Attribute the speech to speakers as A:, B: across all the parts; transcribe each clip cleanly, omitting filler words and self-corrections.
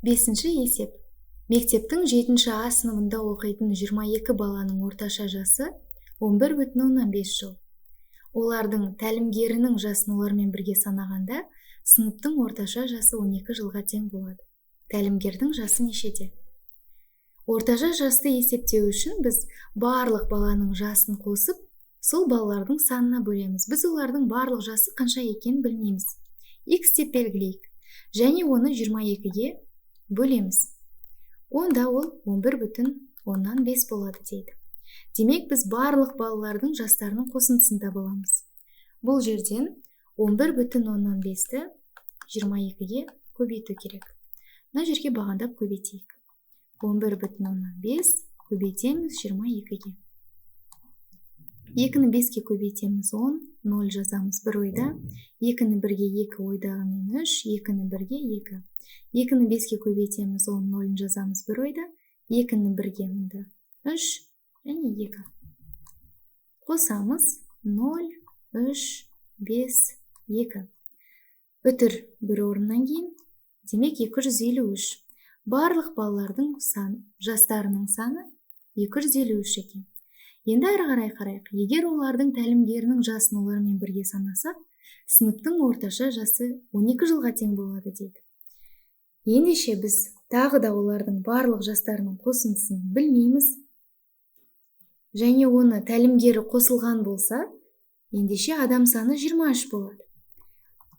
A: Бесінші есеп. Мектептің 7 А сыныбында оқитын 22 баланың орташа жасы 11,5 жыл. Олардың тәлімгерінің жасын олармен бірге санағанда, сыныптың орташа жасы 12 жылға тең болады. Тәлімгердің жасы нешеде? Орташа жасты есептеу үшін біз барлық баланың жасын қосып, сол балалардың санына бөлеміз. Біз олардың барлық жасы қанша екенін білмейміз. X деп белгілейік. Және оны 22-ге бөлеміз. Онда ол 11,5 болады дейді. Демек біз барлық балалардың жастарының қосындысын таба аламыз. Бұл жерден 11,5-ті 22-ге көбейту керек. Мына жерге бағандап көбейтейік. 11,5 көбейтеміз 22-ге. 2-ні 5-ке көбейтеміз 10, 0 жазамыз бір ойда. 2-ні 1-ге 2 ойдағымен 3, 2-ні 1-ге 2. 2-ні 5-ке көбейтеміз 10, 0 жазамыз бір ойда. 2-ні 1-ге мұнда 3 және 2. Қосамыз 0, 3, 5, 2. Үтір бір орыннан кейін, демек 253. Барлық балалардың жастарының саны 253 екен. Енді әрі қарай қарайық. Егер олардың тәлімгерінің жасын олармен бірге санасақ, сыныптың орташа жасы 12 жылға тең болады дейді. Ендеше біз тағы да олардың барлық жастарының қосындысын білмейміз. Және оны тәлімгері қосылған болса, ендеше адам саны 23 болады.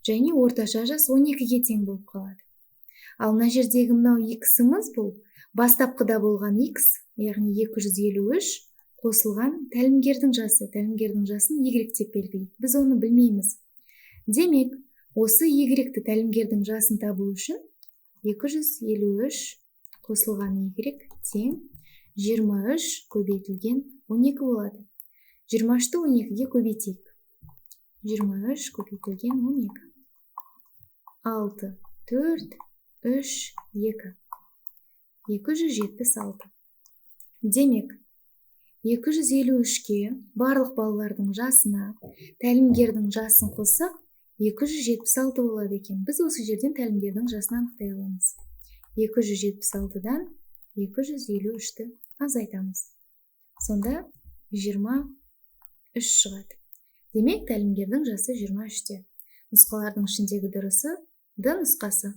A: Және орташа жас 12-ге тең болып қалады. Ал мына жердегі мынау X-іміз бұл бастапқыда болған X, яғни 253 қосылған тәлімгердің жасы. Тәлімгердің жасын Y деп белгілейік. Біз оны білмейміз. Демек, осы Y-ті тәлімгердің жасын табу үшін 253 қосылған Y тең 23 көбейтілген 12 болады. 23-ті 12-ге көбейтейік. 23 көбейтілген 12. 6, 4, 3, 2. 276. Демек, 253-ке барлық балалардың жасына тәлімгердің жасын қоссақ, 276 болады екен. Біз осы жерден тәлімгердің жасын анықтай аламыз. 276-дан 253-ті азайтамыз. Сонда 23 шығады. Демек, тәлімгердің жасы 23-те. Нұсқалардың ішіндегі дұрысы D нұсқасы.